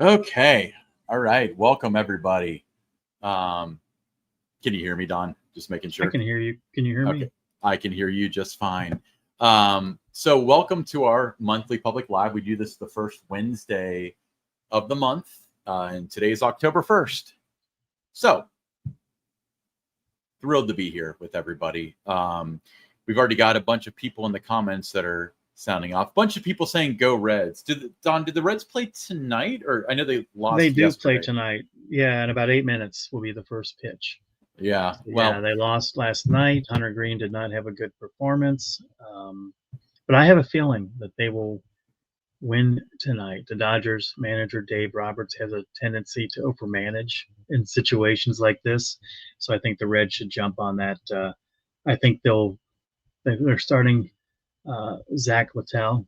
Okay. All right. Welcome everybody. Um, can you hear me, Don? Just making I sure. can hear you. Can you hear Okay. me? I can hear you just fine. So welcome to our monthly public live. We do this the first Wednesday of the month, and today is October 1st. So thrilled to be here with everybody. We've already got a bunch of people in the comments that are sounding off. A bunch of people saying "Go Reds." Don, did the Reds play tonight? Or I know they lost. They do yesterday. play tonight. Yeah, in about 8 minutes will be the first pitch. Yeah. Well, yeah, they lost last night. Hunter Green did not have a good performance, but I have a feeling that they will win tonight. The Dodgers manager Dave Roberts has a tendency to overmanage in situations like this, so I think the Reds should jump on that. I think they're starting Zach Littell,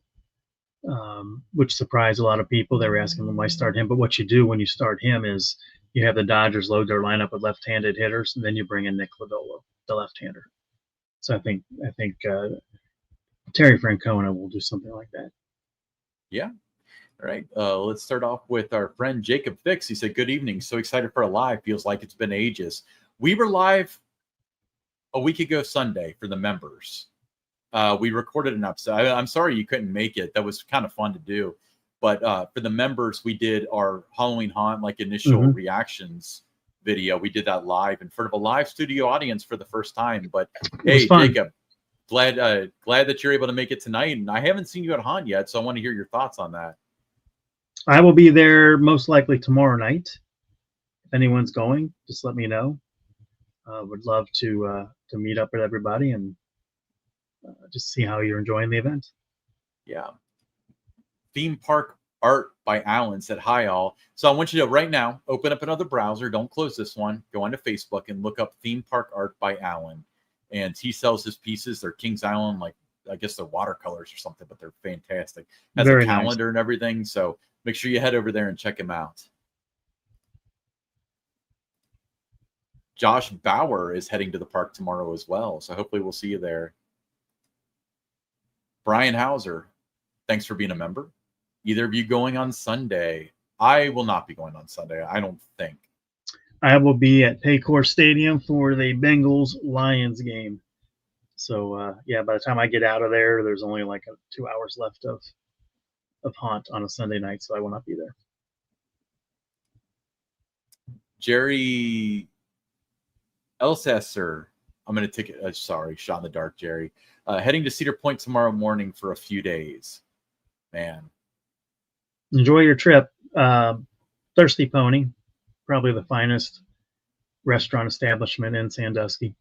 which surprised a lot of people. They were asking them why start him, but what you do when you start him is you have the Dodgers load their lineup with left-handed hitters, and then you bring in Nick Lodolo, the left-hander. So I think Terry Francona will do something like that. Yeah. All right. Let's start off with our friend Jacob Fix. He said, "Good evening. So excited for a live. Feels like it's been ages. We were live a week ago Sunday for the members. We recorded an episode. I'm sorry you couldn't make it. That was kind of fun to do. But for the members, we did our Halloween Haunt, like initial reactions video. We did that live in front of a live studio audience for the first time. But hey, Jacob, glad that you're able to make it tonight. And I haven't seen you at Haunt yet, so I want to hear your thoughts on that. I will be there most likely tomorrow night. If anyone's going, just let me know. Would love to meet up with everybody and just see how you're enjoying the event. Yeah. Theme Park Art by Alan said, "Hi all." So I want you to right now open up another browser. Don't close this one. Go onto Facebook and look up Theme Park Art by Alan. And he sells his pieces. They're Kings Island, like I guess they're watercolors or something, but they're fantastic. Has a calendar and everything. So make sure you head over there and check him out. Josh Bauer is heading to the park tomorrow as well. So hopefully we'll see you there. Brian Hauser, thanks for being a member. Either of you going on Sunday? I will not be going on Sunday, I don't think. I will be at Paycor Stadium for the Bengals-Lions game. So, yeah, by the time I get out of there, there's only like 2 hours left of haunt on a Sunday night, so I will not be there. Jerry Elsesser, I'm going to take it. Sorry, shot in the dark, Jerry. Heading to Cedar Point tomorrow morning for a few days. Man. Enjoy your trip. Thirsty Pony, probably the finest restaurant establishment in Sandusky.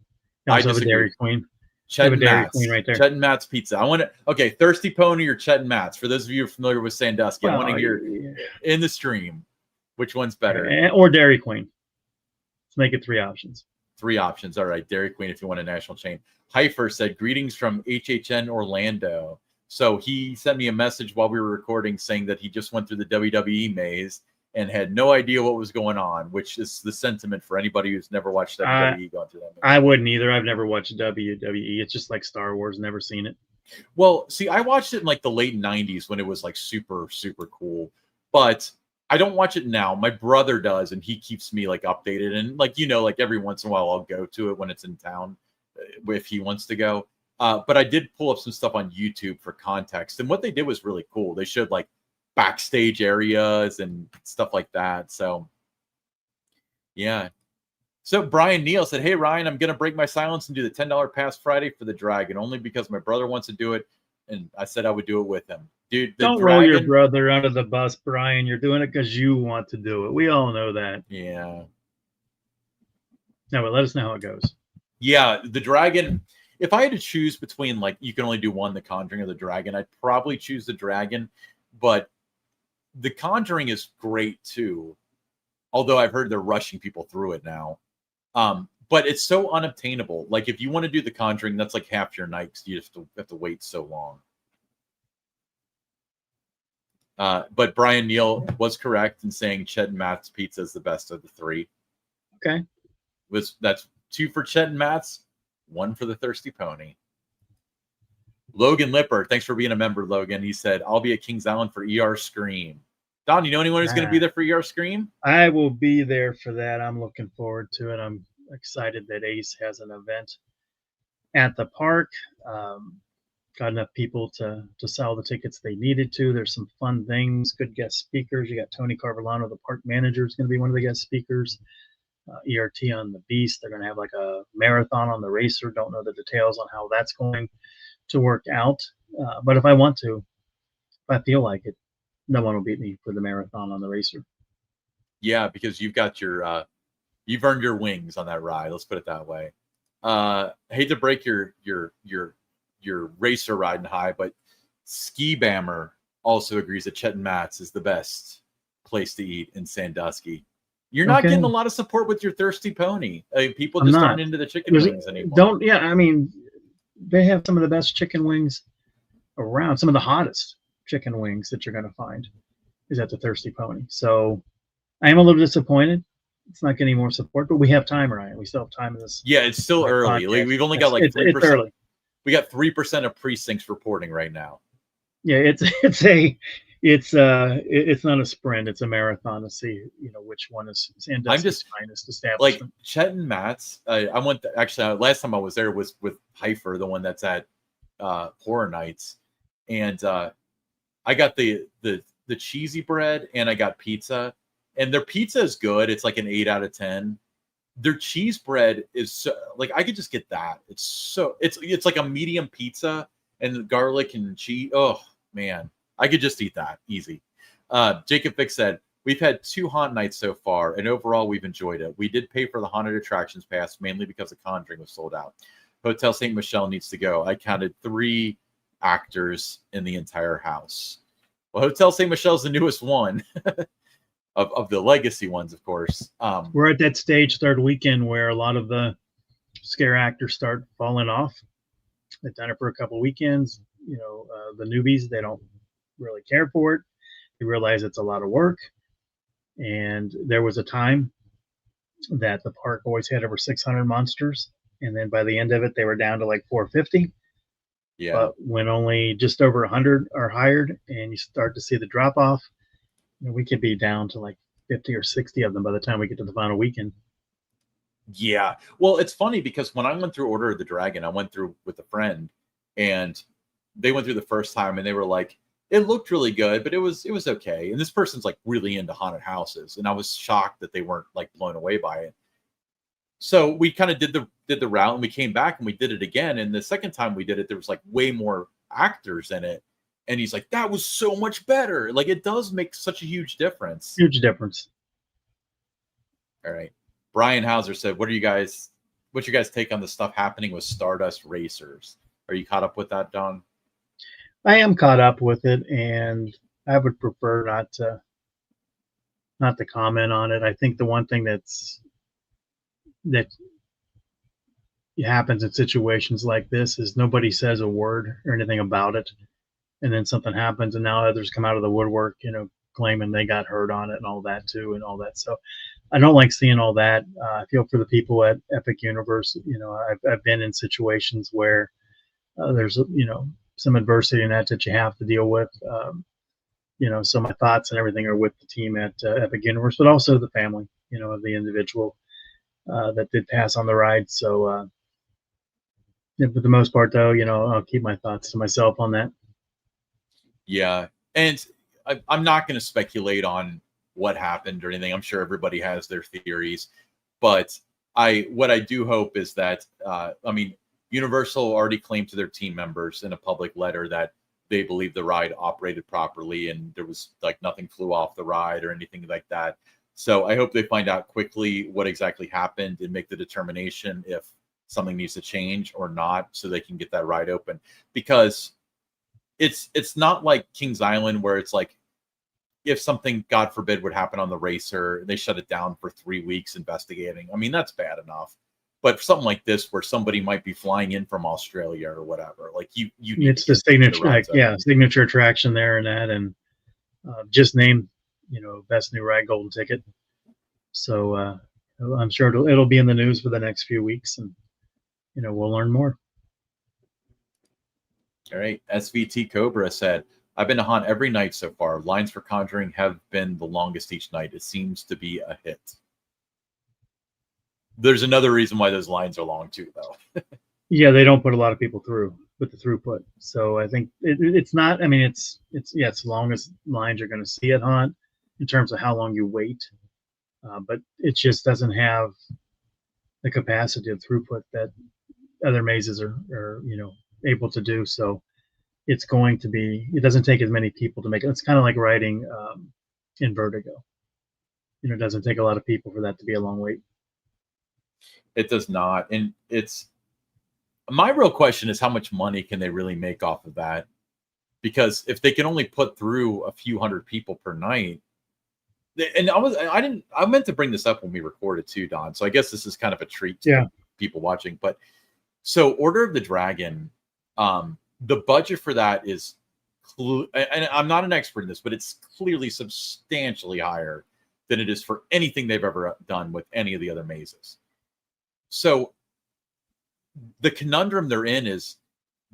I disagree. Dairy Queen. Chet and Dairy Matt's. Queen right there. Chet and Matt's Pizza. I want to. Okay, Thirsty Pony or Chet and Matt's. For those of you who are familiar with Sandusky, I want to hear in the stream which one's better. Or Dairy Queen. Let's make it 3 options. 3 options. All right, Dairy Queen if you want a national chain. Heifer said, greetings from HHN Orlando. So he sent me a message while we were recording saying that he just went through the WWE maze and had no idea what was going on, which is the sentiment for anybody who's never watched WWE going through that maze. I wouldn't either. I've never watched WWE. It's just like Star Wars. Never seen it. Well, see, I watched it in like the late 90s when it was like super, super cool. But I don't watch it now. My brother does, and he keeps me like updated. And like, you know, like every once in a while I'll go to it when it's in town if he wants to go. But I did pull up some stuff on YouTube for context. And what they did was really cool. They showed like backstage areas and stuff like that. So, yeah. So Brian Neal said, hey, Ryan, I'm going to break my silence and do the $10 pass Friday for the Dragon, only because my brother wants to do it. And I said I would do it with him. Dude, don't roll your brother under the bus, Brian. You're doing it because you want to do it. We all know that. Yeah. No, but let us know how it goes. Yeah, the Dragon. If I had to choose between, like, you can only do one, The Conjuring or the Dragon, I'd probably choose the Dragon. But the Conjuring is great too. Although I've heard they're rushing people through it now. But it's so unobtainable. Like, if you want to do the Conjuring, that's like half your night because you have to wait so long. But Brian Neal was correct in saying Chet and Matt's Pizza is the best of the 3. Okay. That's 2 for Chet and Matt's, 1 for the Thirsty Pony. Logan Lipper, thanks for being a member, Logan. He said, I'll be at Kings Island for ER Scream. Don, you know anyone who's going to be there for ER Scream? I will be there for that. I'm looking forward to it. I'm excited that Ace has an event at the park. Got enough people to sell the tickets they needed to. There's some fun things, good guest speakers. You got Tony Carvolano, the park manager, is going to be one of the guest speakers. ERT on the Beast. They're going to have like a marathon on the Racer. Don't know the details on how that's going to work out. But if I want to, if I feel like it, no one will beat me for the marathon on the Racer. Yeah, because you've got your you've earned your wings on that ride. Let's put it that way. Hate to break your Racer riding high, but Ski Bammer also agrees that Chet and Matt's is the best place to eat in Sandusky. You're not getting a lot of support with your Thirsty Pony. People just aren't into the chicken wings anymore. I mean, they have some of the best chicken wings around. Some of the hottest chicken wings that you're going to find is at the Thirsty Pony. So I am a little disappointed. It's not getting more support, but we have time, Ryan. We still have time in this. Yeah, it's still early. Like, we've only got like 3%. It's early. We got 3% of precincts reporting right now. Yeah, it's not a sprint, it's a marathon to see, which one is Sandusky's finest establishment. Like Chet and Matt's, I went last time I was there was with Heifer, the one that's at Horror Nights, and I got the cheesy bread and I got pizza, and their pizza is good. It's like an 8 out of 10. Their cheese bread is so, like, I could just get that. It's like a medium pizza and garlic and cheese. Oh man, I could just eat that easy. Jacob Vick said, we've had 2 haunt nights so far, and overall we've enjoyed it. We did pay for the haunted attractions pass, mainly because the Conjuring was sold out. Hotel St. Michelle needs to go. I counted 3 actors in the entire house. Well, Hotel St. Michelle is the newest one of the legacy ones, of course. We're at that stage, third weekend, where a lot of the scare actors start falling off. They've done it for a couple of weekends. The newbies, they don't really care for it. They realize it's a lot of work. And there was a time that the park always had over 600 monsters, and then by the end of it, they were down to like 450. Yeah. But when only just over 100 are hired, and you start to see the drop off, we could be down to like 50 or 60 of them by the time we get to the final weekend. Yeah. Well, it's funny because when I went through Order of the Dragon, I went through with a friend, and they went through the first time, and they were like, it looked really good, but it was okay. And this person's like really into haunted houses, and I was shocked that they weren't like blown away by it. So we kind of did the route, and we came back and we did it again. And the second time we did it, there was like way more actors in it. And he's like, that was so much better. Like, it does make such a huge difference. Huge difference. All right. Brian Hauser said, what's your guys' take on the stuff happening with Stardust Racers? Are you caught up with that, Don? I am caught up with it, and I would prefer not to comment on it. I think the one thing that happens in situations like this is nobody says a word or anything about it, and then something happens, and now others come out of the woodwork, claiming they got hurt on it and all that too, and all that. So I don't like seeing all that. I feel for the people at Epic Universe. I've been in situations where there's some adversity in that you have to deal with. So my thoughts and everything are with the team at Epic Universe, but also the family, of the individual that did pass on the ride. So, for the most part, though, I'll keep my thoughts to myself on that. Yeah, and I'm not going to speculate on what happened or anything. I'm sure everybody has their theories, but what I do hope is that Universal already claimed to their team members in a public letter that they believe the ride operated properly and there was like nothing flew off the ride or anything like that. So I hope they find out quickly what exactly happened and make the determination if something needs to change or not, so they can get that ride open. Because it's not like Kings Island where it's like, if something, God forbid, would happen on the racer, they shut it down for 3 weeks investigating. I mean, that's bad enough. But for something like this, where somebody might be flying in from Australia or whatever, like you need it's the signature, signature attraction there and that, and just named, best new ride golden ticket. So I'm sure it'll be in the news for the next few weeks, and we'll learn more. All right. SVT Cobra said, I've been to haunt every night so far. Lines for Conjuring have been the longest each night. It seems to be a hit. There's another reason why those lines are long too, though. Yeah, they don't put a lot of people through with the throughput. So I think it's not. I mean, it's the longest lines you're going to see at haunt in terms of how long you wait, but it just doesn't have the capacity of throughput that other mazes are able to do. So it's going to be. It doesn't take as many people to make it. It's kind of like riding in Vertigo. It doesn't take a lot of people for that to be a long wait. It does not. And my real question is, how much money can they really make off of that? Because if they can only put through a few hundred people per night, and I meant to bring this up when we recorded too, Don. So I guess this is kind of a treat to people watching. But so Order of the Dragon, the budget for that is, and I'm not an expert in this, but it's clearly substantially higher than it is for anything they've ever done with any of the other mazes. So the conundrum they're in is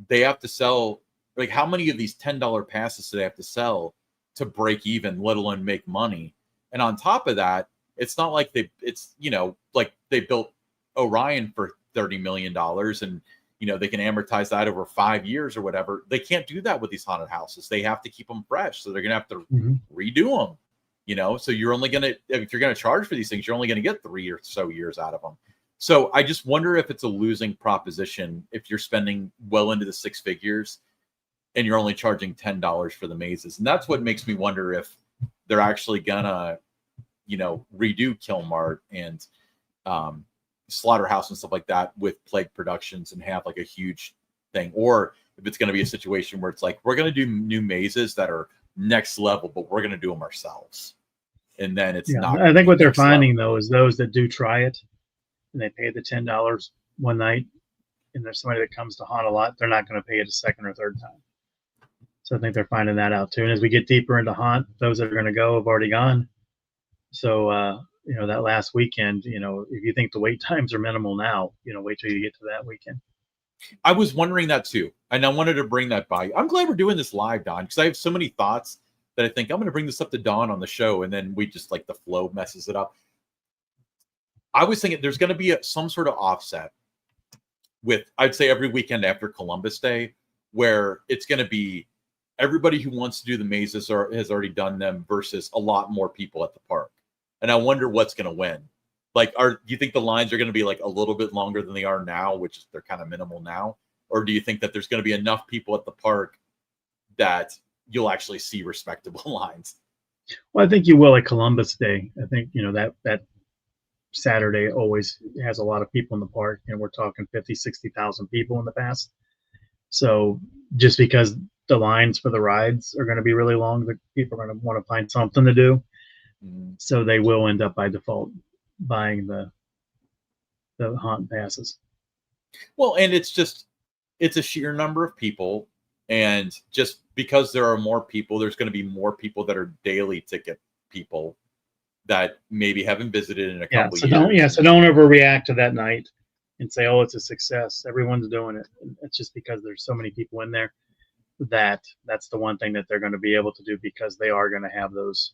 they have to sell, like, how many of these $10 passes do they have to sell to break even, let alone make money? And on top of that, it's not like like they built Orion for $30 million and, they can amortize that over 5 years or whatever. They can't do that with these haunted houses. They have to keep them fresh. So they're going to have to redo them, so you're only going to, if you're going to charge for these things, you're only going to get 3 or so years out of them. So I just wonder if it's a losing proposition if you're spending well into the 6 figures and you're only charging $10 for the mazes. And that's what makes me wonder if they're actually gonna, redo Killmart and Slaughterhouse and stuff like that with Plague Productions and have like a huge thing, or if it's going to be a situation where it's like, we're going to do new mazes that are next level, but we're going to do them ourselves. And then it's not. I think what they're finding though is those that do try it and they pay the $10 one night, and there's somebody that comes to haunt a lot, they're not going to pay it a second or third time. So I think they're finding that out too. And as we get deeper into haunt, those that are going to go have already gone. So that last weekend, if you think the wait times are minimal now, wait till you get to that weekend. I was wondering that too, and I wanted to bring that by. I'm glad we're doing this live, Don, because I have so many thoughts that I think I'm going to bring this up to Don on the show, and then we just like the flow messes it up. I was thinking there's going to be some sort of offset with, I'd say, every weekend after Columbus Day, where it's going to be everybody who wants to do the mazes has already done them versus a lot more people at the park. And I wonder what's going to win. Like, do you think the lines are going to be like a little bit longer than they are now, which is they're kind of minimal now? Or do you think that there's going to be enough people at the park that you'll actually see respectable lines? Well, I think you will at Columbus Day. I think, that Saturday always has a lot of people in the park, and we're talking 50, 60,000 people in the past. So just because the lines for the rides are going to be really long, the people are going to want to find something to do. So they will end up by default buying the haunt passes. Well, and it's a sheer number of people, and just because there are more people, there's going to be more people that are daily ticket people that maybe haven't visited in a couple years. So don't overreact to that night and say, oh, it's a success, everyone's doing it. It's just because there's so many people in there that's the one thing that they're going to be able to do, because they are going to have those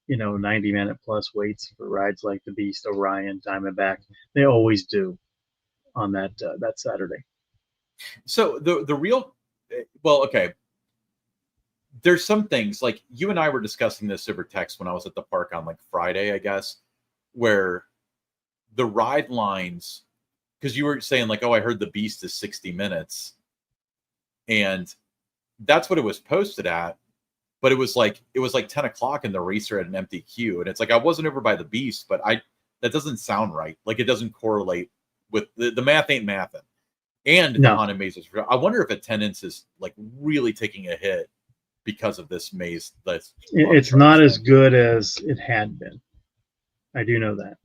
90-minute plus waits for rides like the Beast, Orion, Diamondback. They always do on that Saturday. So the real, well, okay, there's some things, like you and I were discussing this over text when I was at the park on like Friday, I guess, where the ride lines, because you were saying like, oh, I heard the Beast is 60 minutes, and that's what it was posted at. But it was like 10 o'clock and the racer had an empty queue. And it's like, I wasn't over by the Beast, but that doesn't sound right. Like, it doesn't correlate with the math ain't mathin'. And the haunted mazes. I wonder if attendance is like really taking a hit because of this maze. It's not as good as it had been. I do know that.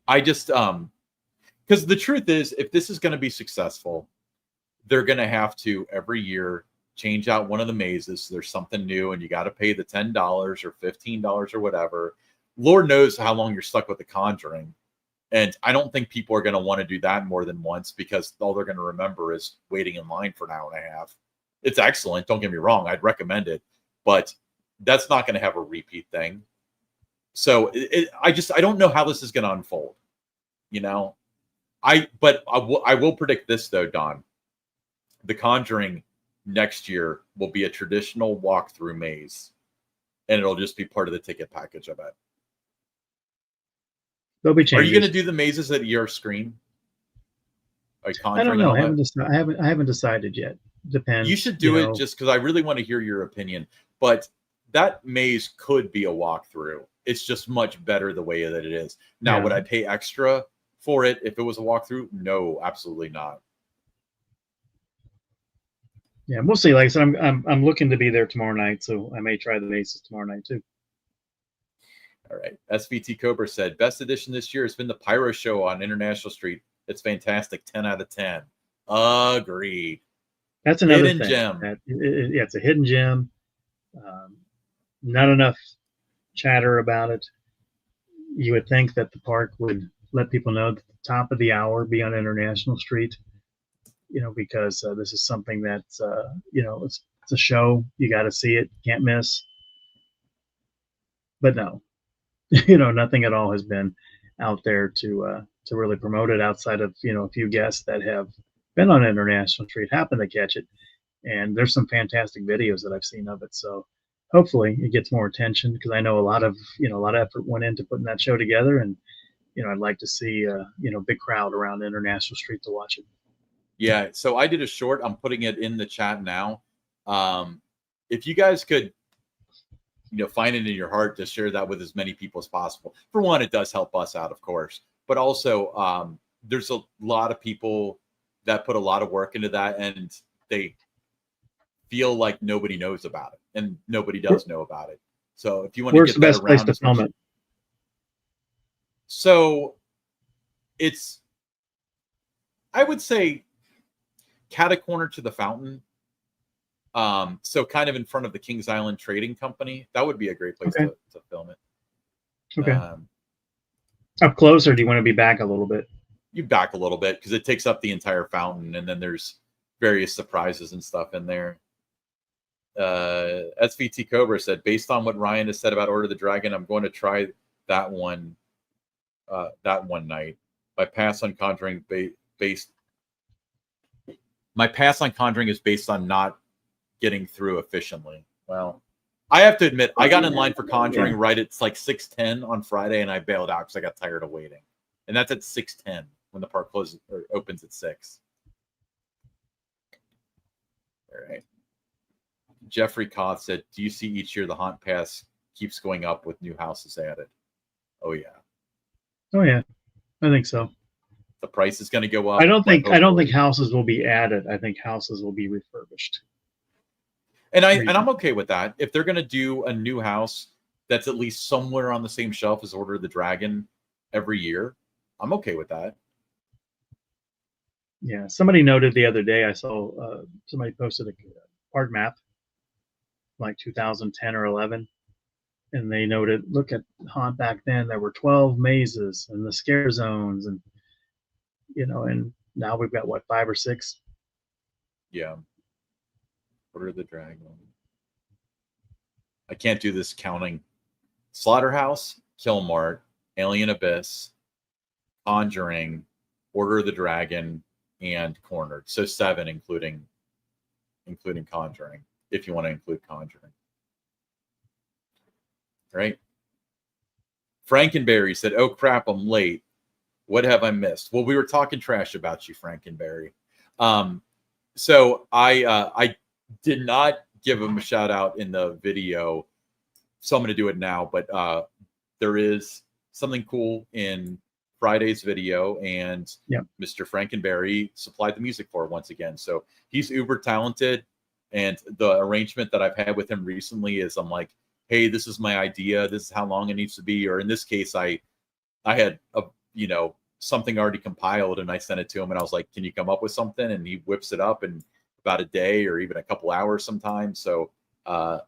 I just, because the truth is, if this is going to be successful, they're going to have to every year change out one of the mazes. So there's something new, and you got to pay the $10 or $15 or whatever. Lord knows how long you're stuck with The Conjuring. And I don't think people are going to want to do that more than once, because all they're going to remember is waiting in line for an hour and a half. It's excellent. Don't get me wrong. I'd recommend it, but that's not going to have a repeat thing. So I don't know how this is going to unfold. I will predict this though, Don. The Conjuring next year will be a traditional walkthrough maze, and it'll just be part of the ticket package, I bet. There'll be changes. Are you going to do the mazes at your screen? I don't know. I haven't decided yet. Depends. You should do it just because I really want to hear your opinion. But that maze could be a walkthrough. It's just much better the way that it is. Now, would I pay extra for it if it was a walkthrough? No, absolutely not. Yeah, we'll see. Like I said, I'm looking to be there tomorrow night, so I may try the mazes tomorrow night too. All right. SVT Cobra said, best edition this year has been the Pyro Show on International Street. It's fantastic. 10 out of 10. Agreed. That's another hidden thing. gem. It's a hidden gem. Not enough chatter about it. You would think that the park would let people know that the top of the hour be on International Street, because this is something that's, it's a show. You got to see it. Can't miss. But no, nothing at all has been out there to really promote it outside of, a few guests that have been on International Street, happen to catch it. And there's some fantastic videos that I've seen of it. So hopefully it gets more attention, because I know a lot of effort went into putting that show together. And, I'd like to see, big crowd around International Street to watch it. Yeah. So I did a short. I'm putting it in the chat now. If you guys could, find it in your heart to share that with as many people as possible. For one, it does help us out, of course, but also there's a lot of people that put a lot of work into that, and they feel like nobody knows about it, and nobody does know about it. So if you want to get the best place to film it? So it's, I would say, cat corner to the fountain. So kind of in front of the Kings Island Trading Company. That would be a great place to film it. Okay. Um, Up close, or do you want to be back a little bit? you back a little bit because it takes up the entire fountain, and then there's various surprises and stuff in there. SVT Cobra said, based on what Ryan has said about Order of the Dragon, I'm going to try that one night. My pass on Conjuring is based on not getting through efficiently. Well, I have to admit, I got in line for Conjuring right at like 6:10 on Friday, and I bailed out because I got tired of waiting. And that's at 6:10 when the park closes or opens at 6. All right. Jeffrey Koth said, do you see each year the Haunt Pass keeps going up with new houses added? Oh yeah. Oh yeah, I think so. The price is going to go up. I don't think houses will be added. I think houses will be refurbished. And I'm okay with that. If they're going to do a new house that's at least somewhere on the same shelf as Order of the Dragon every year, I'm okay with that. Yeah, somebody noted the other day, I saw somebody posted a park map like 2010 or 11, and they noted, look at Haunt back then, there were 12 mazes and the scare zones, and and now we've got what, 5 or 6? Yeah. Order of the Dragon. I can't do this counting. Slaughterhouse, Killmart, Alien Abyss, Conjuring, Order of the Dragon, and Cornered. So 7, including Conjuring, if you want to include Conjuring. Right? Frankenberry said, oh crap, I'm late. What have I missed? Well, we were talking trash about you, Frankenberry. So I did not give him a shout out in the video, so I'm going to do it now. But there is something cool in Friday's video, and Mr. Frankenberry supplied the music for it once again. So he's uber talented, and the arrangement that I've had with him recently is I'm like, hey, this is my idea. This is how long it needs to be. Or in this case, I had something already compiled, and I sent it to him, and I was like, can you come up with something? And he whips it up in about a day or even a couple hours sometimes. So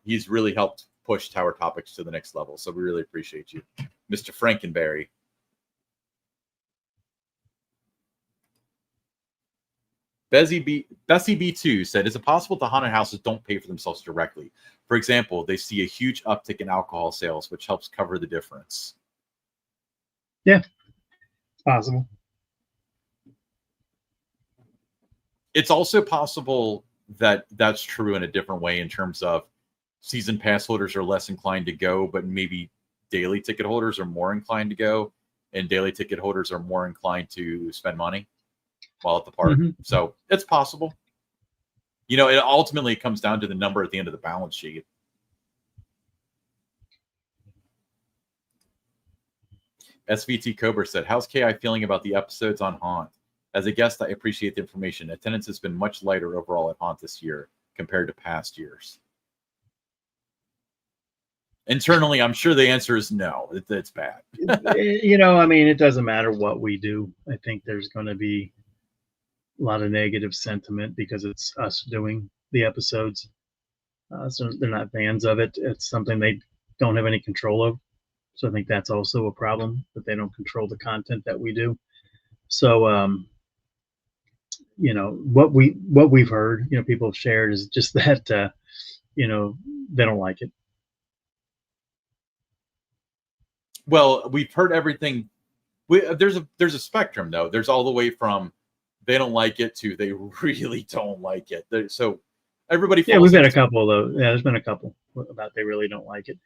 he's really helped push Tower Topics to the next level. So we really appreciate you, Mr. Frankenberry. Bessie B2 said, is it possible the haunted houses don't pay for themselves directly? For example, they see a huge uptick in alcohol sales, which helps cover the difference. Yeah, it's possible. It's also possible that that's true in a different way in terms of season pass holders are less inclined to go, but maybe daily ticket holders are more inclined to go, and daily ticket holders are more inclined to spend money while at the park. Mm-hmm. So it's possible. It ultimately comes down to the number at the end of the balance sheet. SVT Cobra said, how's KI feeling about the episodes on Haunt? As a guest, I appreciate the information. Attendance has been much lighter overall at Haunt this year compared to past years. Internally, I'm sure the answer is no. It's bad. It doesn't matter what we do. I think there's going to be a lot of negative sentiment because it's us doing the episodes. So they're not fans of it. It's something they don't have any control of. So I think that's also a problem, that they don't control the content that we do. So, what we've heard, people have shared is just that, they don't like it. Well, we've heard everything. There's a spectrum though. There's all the way from they don't like it to they really don't like it. So everybody. Yeah, we've had a couple though. Yeah, there's been a couple about they really don't like it.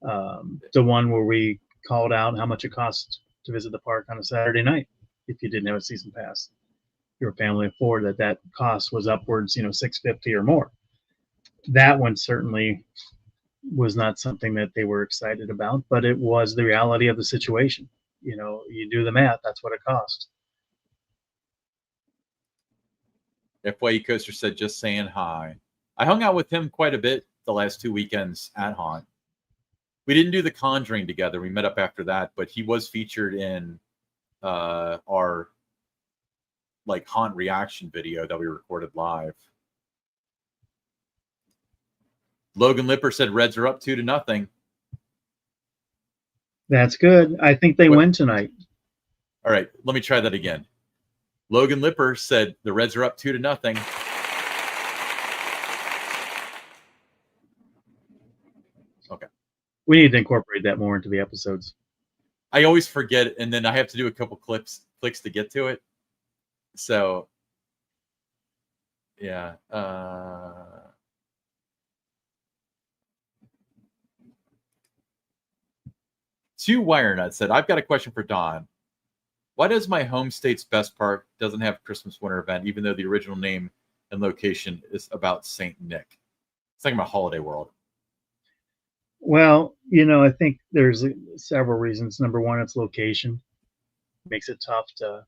The one where we called out how much it costs to visit the park on a Saturday night if you didn't have a season pass. If you're a family of 4, that cost was upwards, $650 or more. That one certainly was not something that they were excited about, but it was the reality of the situation. You do the math, that's what it cost. FYE Coaster said, just saying hi. I hung out with him quite a bit the last 2 weekends at Haunt. We didn't do the Conjuring together. We met up after that, but he was featured in our Haunt reaction video that we recorded live. Logan Lipper said Reds are up 2-0. That's good. I think they win tonight. All right, let me try that again. Logan Lipper said the Reds are up 2-0. Okay. We need to incorporate that more into the episodes. I always forget, and then I have to do a couple clicks to get to it. So, yeah. Two Wire Nut said, I've got a question for Don. Why does my home state's best park doesn't have Christmas winter event, even though the original name and location is about St. Nick? It's talking about Holiday World. Well, I think there's several reasons. Number one, its location makes it tough to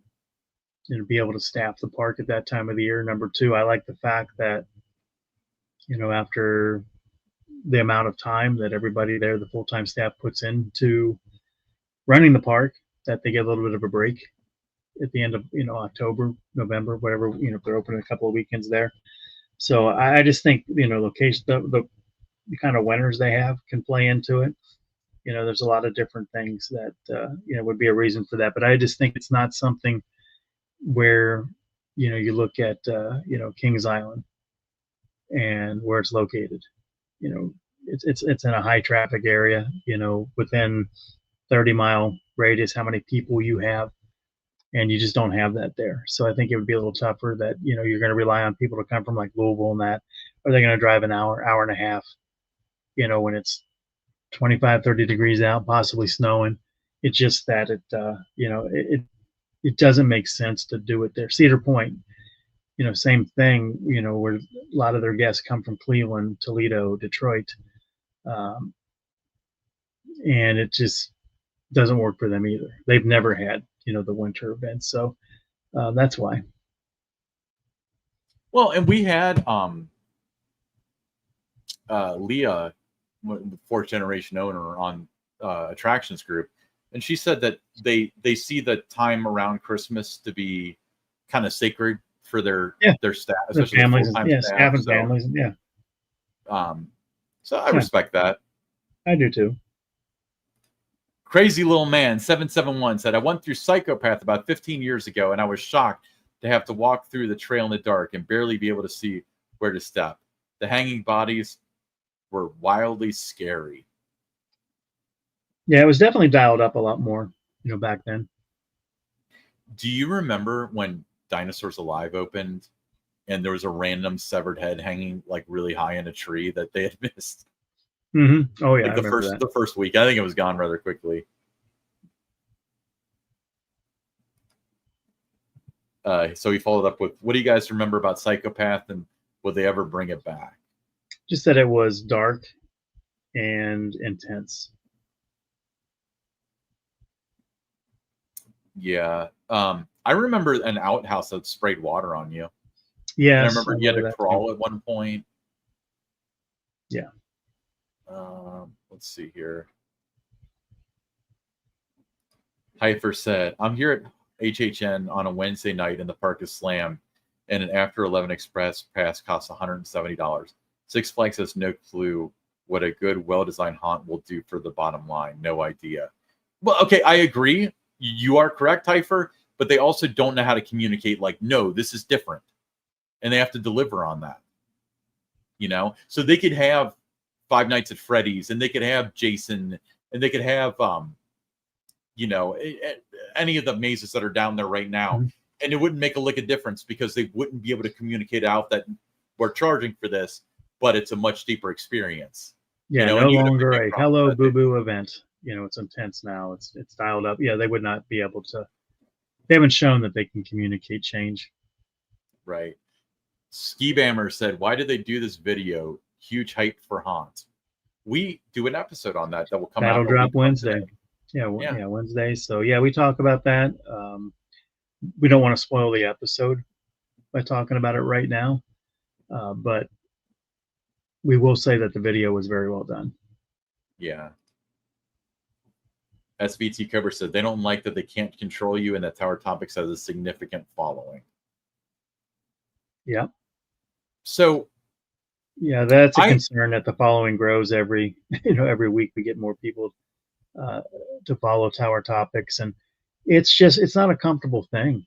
be able to staff the park at that time of the year. Number two, I like the fact that after the amount of time that everybody there, the full-time staff, puts into running the park, that they get a little bit of a break at the end of October, November, whatever, if they're open a couple of weekends there. So I just think location, the kind of winters they have can play into it. There's a lot of different things that would be a reason for that, but I just think it's not something where you look at Kings Island and where it's located. It's in a high traffic area. Within 30-mile radius, how many people you have, and you just don't have that there. So I think it would be a little tougher that you're going to rely on people to come from like Louisville and that. Are they going to drive an hour and a half? When it's 25, 30 degrees out, possibly snowing. It's just that it doesn't make sense to do it there. Cedar Point, same thing, where a lot of their guests come from Cleveland, Toledo, Detroit. And it just doesn't work for them either. They've never had, the winter events. So that's why. Well, and we had Leah, the fourth generation owner, on Attractions Group, and she said that they see the time around Christmas to be kind of sacred for their staff, especially their families, full-time staff and families, yeah. So I respect that. I do too. Crazy Little Man 771 said, I went through Psychopath about 15 years ago, and I was shocked to have to walk through the trail in the dark and barely be able to see where to step. The hanging bodies were wildly scary. Yeah, it was definitely dialed up a lot more, back then. Do you remember when Dinosaurs Alive opened and there was a random severed head hanging like really high in a tree that they had missed? Mm-hmm. Oh yeah, like the first week. I think it was gone rather quickly. So he followed up with, what do you guys remember about Psychopath, and would they ever bring it back? Just that it was dark and intense. Yeah. I remember an outhouse that sprayed water on you. Yeah. I remember you had to crawl at one point. Yeah. Let's see here. Heifer said, I'm here at HHN on a Wednesday night and the park is slammed, and an after 11 express pass costs $170. Six Flags has no clue what a good, well-designed haunt will do for the bottom line. No idea. Well, okay, I agree. You are correct, Heifer, but they also don't know how to communicate, like, no, this is different. And they have to deliver on that. So they could have Five Nights at Freddy's, and they could have Jason, and they could have any of the mazes that are down there right now. Mm-hmm. And it wouldn't make a lick of difference because they wouldn't be able to communicate out that we're charging for this, but it's a much deeper experience. Yeah, no longer a hello boo boo event. It's intense now. It's dialed up. Yeah, they would not be able to. They haven't shown that they can communicate change. Right. Ski Bammer said, why did they do this video? Huge hype for Haunt. We do an episode on that will come out. That'll drop Wednesday. Yeah, Wednesday. So yeah, we talk about that. We don't want to spoil the episode by talking about it right now, but we will say that the video was very well done. Yeah. SVT Cobra said they don't like that they can't control you and that Tower Topics has a significant following. Yeah. So yeah, that's a concern that the following grows every week. We get more people to follow Tower Topics, and it's not a comfortable thing.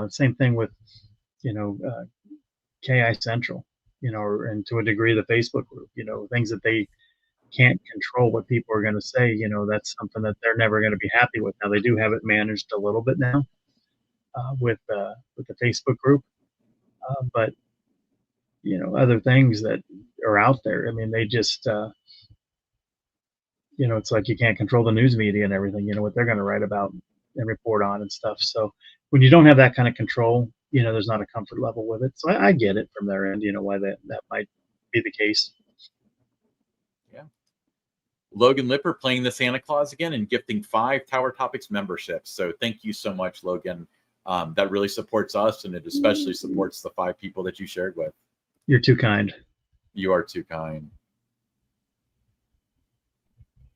Same thing with you know KI Central, and to a degree the Facebook group. Things that they can't control what people are going to say. That's something that they're never going to be happy with. Now they do have it managed a little bit now with the Facebook group, but other things that are out there. I mean, they just it's like you can't control the news media and everything. What they're going to write about and report on and stuff. So when you don't have that kind of control, there's not a comfort level with it. So I get it from their end. Why that might be the case. Yeah. Logan Lipper playing the Santa Claus again and gifting 5 Tower Topics memberships. So thank you so much, Logan. That really supports us, and it especially supports the 5 people that you shared with. You're too kind. You are too kind.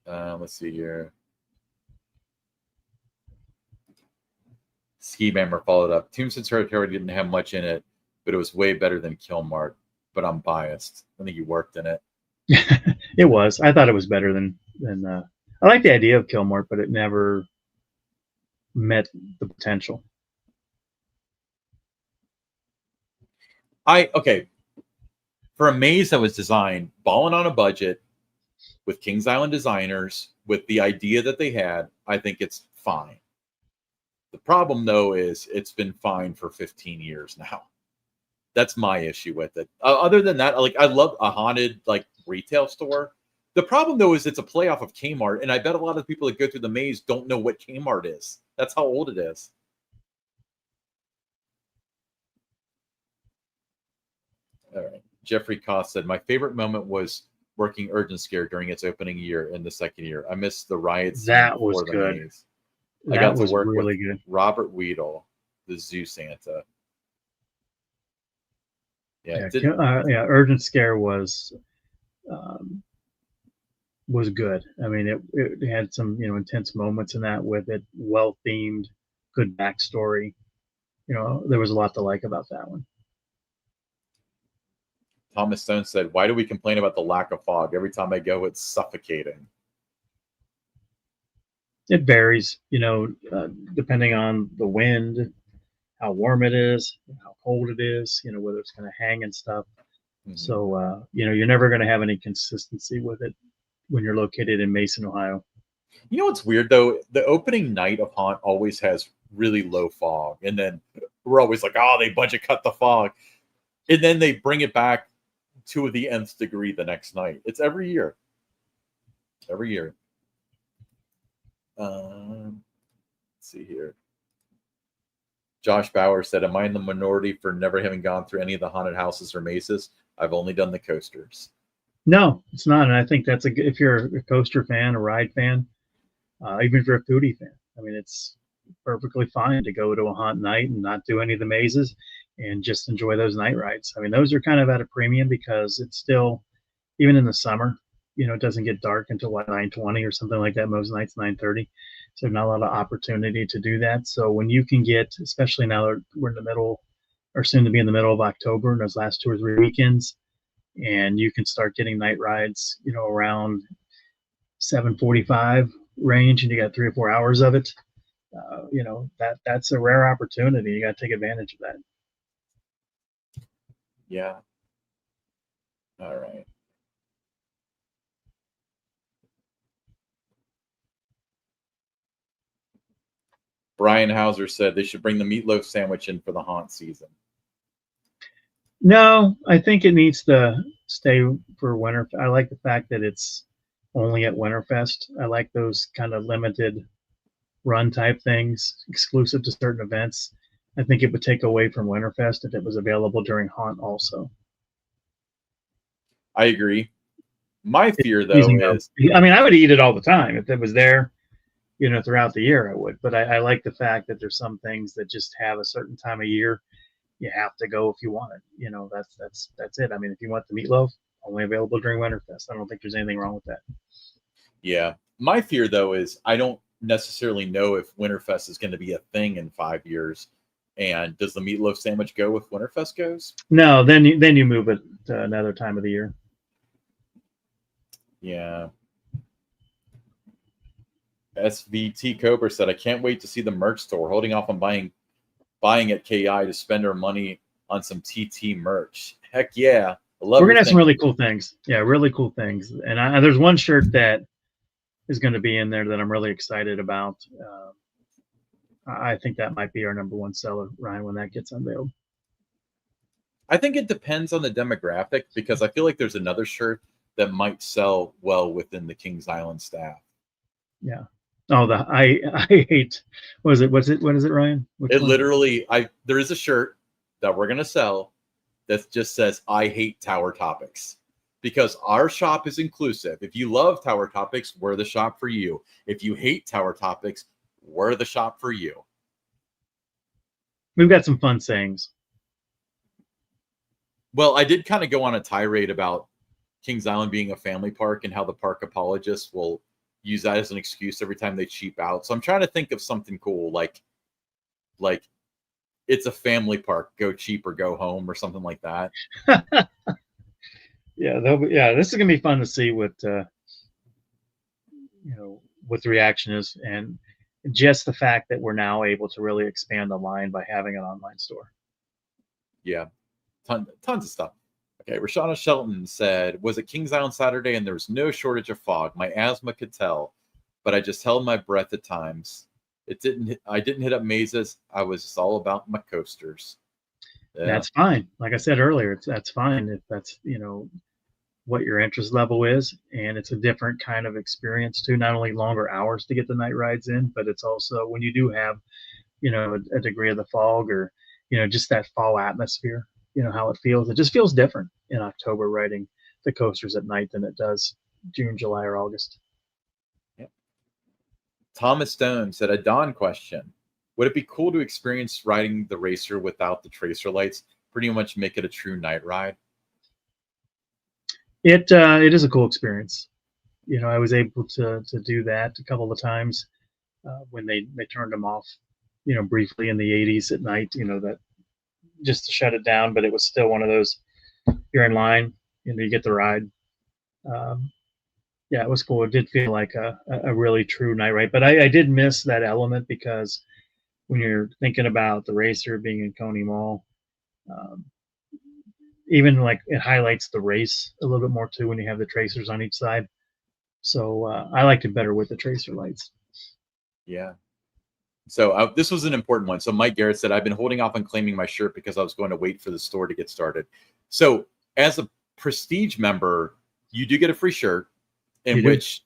Let's see here. Ski Bammer followed up. Tombstone's Territory didn't have much in it, but it was way better than Killmart. But I'm biased. I think you worked in it. It was. I thought it was better than. I like the idea of Killmart, but it never met the potential. Okay. For a maze that was designed, balling on a budget, with Kings Island designers, with the idea that they had, I think it's fine. The problem, though, is it's been fine for 15 years now. That's my issue with it. Other than that, I love a haunted retail store. The problem, though, is it's a playoff of Kmart, and I bet a lot of the people that go through the maze don't know what Kmart is. That's how old it is. All right. Jeffrey Koss said, my favorite moment was working Urgent Scare during its opening year in the second year. I missed the riots. That was good. Maze. I got to work really with good. Robert Weedle, the Zoo Santa. Yeah, Urgent Scare was good. I mean, it had some intense moments in that with it, well themed, good backstory. There was a lot to like about that one. Thomas Stone said, why do we complain about the lack of fog? Every time I go, it's suffocating. It varies, depending on the wind, how warm it is, how cold it is, whether it's going to hang and stuff. Mm-hmm. So, you're never going to have any consistency with it when you're located in Mason, Ohio. You know what's weird, though? The opening night of Haunt always has really low fog. And then we're always like, oh, they budget cut the fog. And then they bring it back to the nth degree the next night. It's every year. Every year. Let's see here. Josh Bauer said, am I in the minority for never having gone through any of the haunted houses or mazes? I've only done the coasters. No, it's not. And I think that's if you're a coaster fan, a ride fan, even if you're a foodie fan, I mean, it's perfectly fine to go to a haunt night and not do any of the mazes and just enjoy those night rides. I mean, those are kind of at a premium because it's still, even in the summer, it doesn't get dark until 9:20 or something like that. Most nights 9:30, so not a lot of opportunity to do that. So when you can get, especially now that we're in the middle, or soon to be in the middle of October, and those last 2 or 3 weekends, and you can start getting night rides, around 7:45 range, and you got 3 or 4 hours of it. That's a rare opportunity. You got to take advantage of that. Yeah. All right. Brian Hauser said they should bring the meatloaf sandwich in for the haunt season. No, I think it needs to stay for winter. I like the fact that it's only at Winterfest. I like those kind of limited run type things, exclusive to certain events. I think it would take away from Winterfest if it was available during haunt also. I agree. My fear, though, is... I mean, I would eat it all the time. If it was there, throughout the year, I would. But I like the fact that there's some things that just have a certain time of year. You have to go if you want it. That's it. I mean, if you want the meatloaf, only available during Winterfest. I don't think there's anything wrong with that. Yeah. My fear, though, is I don't necessarily know if Winterfest is going to be a thing in 5 years. And does the meatloaf sandwich go with Winterfest goes? No, then you move it to another time of the year. Yeah. SVT Cobra said, I can't wait to see the merch store. Holding off on buying at KI to spend our money on some TT merch. Heck yeah. I love We're your gonna have some thinking. really cool things. Yeah, really cool things. And there's one shirt that is going to be in there that I'm really excited about. I think that might be our number one seller, Ryan, when that gets unveiled. I think it depends on the demographic, because I feel like there's another shirt that might sell well within the Kings Island staff. Yeah. Oh, I hate. What is it? What is it, Ryan? Which It one? literally, there is a shirt that we're gonna sell that just says I hate Tower Topics, because our shop is inclusive. If you love Tower Topics, we're the shop for you. If you hate Tower Topics, we're the shop for you. We've got some fun sayings. Well, I did kind of go on a tirade about Kings Island being a family park and how the park apologists will use that as an excuse every time they cheap out. So I'm trying to think of something cool, like it's a family park, go cheap or go home, or something like that. Yeah, this is gonna be fun to see what what the reaction is, and just the fact that we're now able to really expand the line by having an online store. Yeah, tons of stuff. Okay, Rashana Shelton said, was it Kings Island Saturday and there was no shortage of fog? My asthma could tell, but I just held my breath at times. I didn't hit up mazes. I was just all about my coasters. Yeah. That's fine. Like I said earlier, that's fine if that's what your interest level is, and it's a different kind of experience too. Not only longer hours to get the night rides in, but it's also when you do have a degree of the fog, or just that fall atmosphere, how it feels. It just feels different in October riding the coasters at night than it does June, July, or August. Yep. Thomas Stone said, a Dawn question. Would it be cool to experience riding the racer without the tracer lights? Pretty much make it a true night ride. It is a cool experience. I was able to do that a couple of times when they turned them off, briefly in the 80s at night. That just to shut it down, but it was still one of those. You're in line, you get the ride. Yeah, it was cool. It did feel like a really true night ride, but I did miss that element, because when you're thinking about the racer being in Coney Mall, even like it highlights the race a little bit more too when you have the tracers on each side. So I liked it better with the tracer lights. Yeah. So this was an important one. So Mike Garrett said, I've been holding off on claiming my shirt because I was going to wait for the store to get started. So as a Prestige member, you do get a free shirt, in which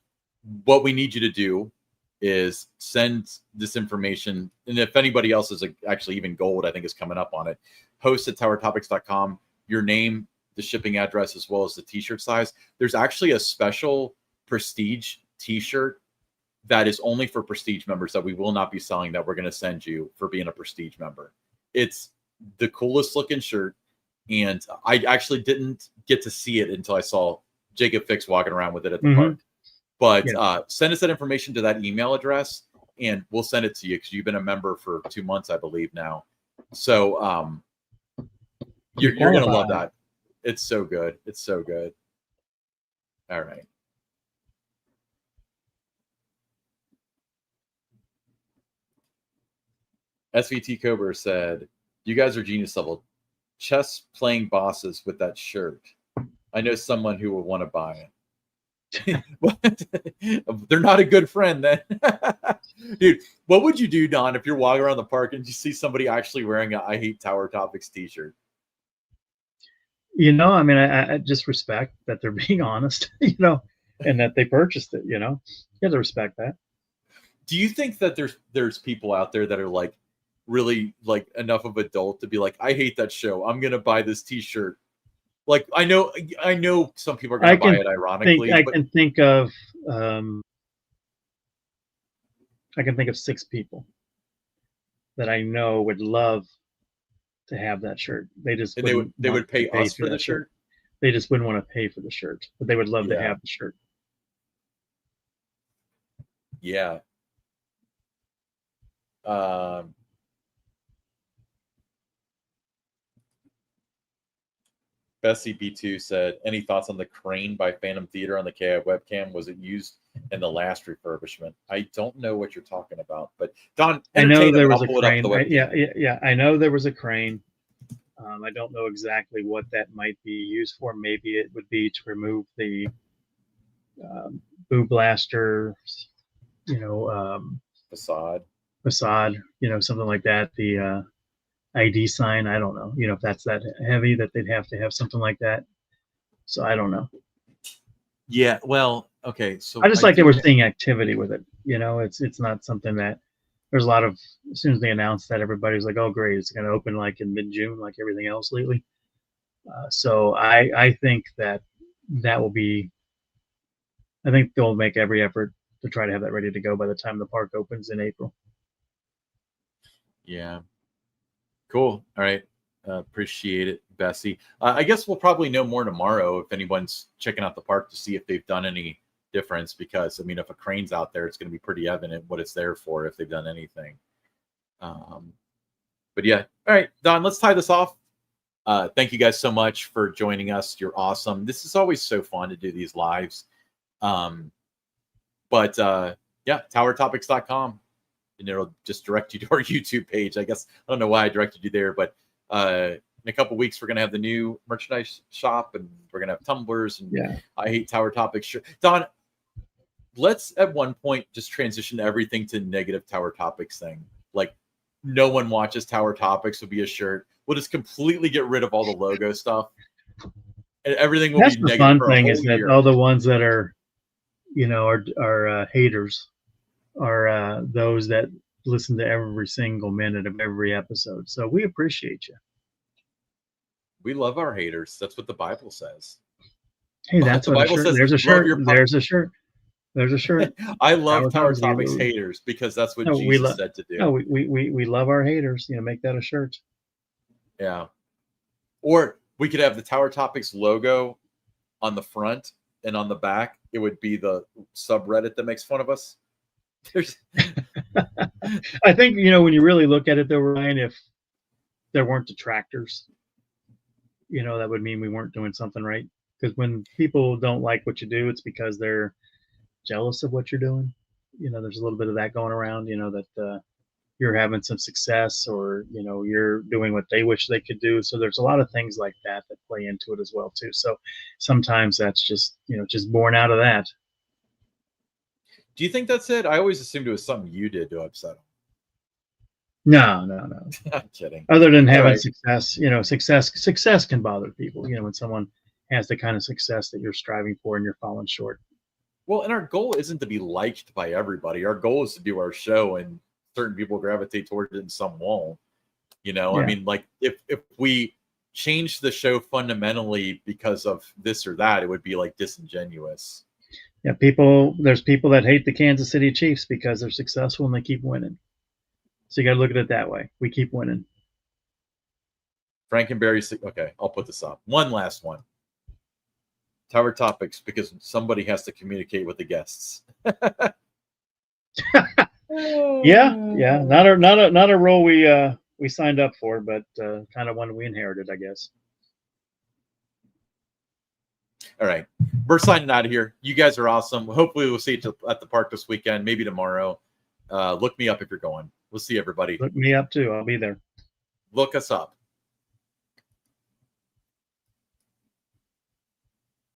what we need you to do is send this information. And if anybody else is actually even gold, I think is coming up on it, host at towertopics.com, your name, the shipping address, as well as the t-shirt size. There's actually a special Prestige t-shirt that is only for Prestige members that we will not be selling, that we're going to send you for being a Prestige member. It's the coolest looking shirt. And I actually didn't get to see it until I saw Jacob Fix walking around with it at the park. But send us that information to that email address, and we'll send it to you, because you've been a member for 2 months, I believe now. So you're going to love that. It's so good. It's so good. All right. SVT Cobra said, you guys are genius level. Chess playing bosses with that shirt. I know someone who will want to buy it. They're not a good friend then. Dude, what would you do, Don, if you're walking around the park and you see somebody actually wearing a I Hate Tower Topics t-shirt? I mean, I just respect that they're being honest, and that they purchased it, you have to respect that. Do you think that there's people out there that are like really like enough of adult to be like, I hate that show, I'm gonna buy this t-shirt? Like, I know some people are gonna buy it ironically. I can think of 6 people that I know would love to have that shirt. They just they would pay us for the shirt. They just wouldn't want to pay for the shirt, but they would love to have the shirt. Yeah. Bessie B2 said, any thoughts on the crane by Phantom Theater on the KI webcam? Was it used in the last refurbishment. I don't know what you're talking about, but Don, I know entertain it, there but was I'll a pull it up crane. the webcam. Yeah. I know there was a crane. I don't know exactly what that might be used for. Maybe it would be to remove the boo blaster, Facade. something like that. The ID sign. I don't know. If that's that heavy that they'd have to have something like that. So I don't know. Yeah, well, okay. So I just like that we're seeing activity with it. It's not something that there's a lot of. As soon as they announced that, everybody's like, "Oh, great! It's going to open like in mid-June, like everything else lately." So I think that will be. I think they'll make every effort to try to have that ready to go by the time the park opens in April. Yeah. Cool. All right. Appreciate it, Bessie. I guess we'll probably know more tomorrow if anyone's checking out the park to see if they've done any difference, because I mean, if a crane's out there, it's going to be pretty evident what it's there for, if they've done anything. But yeah. All right, Don, let's tie this off. Thank you guys so much for joining us. You're awesome. This is always so fun to do these lives. Yeah, towertopics.com. And it'll just direct you to our YouTube page. I guess I don't know why I directed you there, but in a couple of weeks we're gonna have the new merchandise shop, and we're gonna have tumblers and I Hate Tower Topics. Don, let's at one point just transition everything to negative Tower Topics thing. Like, no one watches Tower Topics will be a shirt. We'll just completely get rid of all the logo stuff, and everything will That's be the negative. fun for a thing whole is that year. all the ones that are, are haters are those that listen to every single minute of every episode. So we appreciate you. We love our haters. That's what the Bible says. Hey, that's the what Bible says. There's a shirt. Your There's a shirt. There's a shirt. I love Tower Topics. Topics haters, because that's what No, Jesus said to do. No, we love our haters. Make that a shirt. Yeah. Or we could have the Tower Topics logo on the front, and on the back it would be the subreddit that makes fun of us. I think, when you really look at it though, Ryan, if there weren't detractors, that would mean we weren't doing something right. Because when people don't like what you do, it's because they're jealous of what you're doing. There's a little bit of that going around, that you're having some success, or, you're doing what they wish they could do. So there's a lot of things like that play into it as well too. So sometimes that's just, just born out of that. Do you think that's it? I always assumed it was something you did to upset them. No. I'm kidding. Other than having success, success can bother people, when someone has the kind of success that you're striving for and you're falling short. Well, and our goal isn't to be liked by everybody. Our goal is to do our show, and certain people gravitate towards it and some won't. I mean, like if we change the show fundamentally because of this or that, it would be like disingenuous. Yeah, there's people that hate the Kansas City Chiefs because they're successful and they keep winning. So you got to look at it that way. We keep winning. Frankenberry. Okay, I'll put this up. One last one. Tower Topics, because somebody has to communicate with the guests. Yeah. Not a role we signed up for, but kind of one we inherited, I guess. All right, we're signing out of here. You guys are awesome. Hopefully we'll see you at the park this weekend, maybe tomorrow. Look me up if you're going. We'll see everybody. Look me up too. I'll be there. Look us up.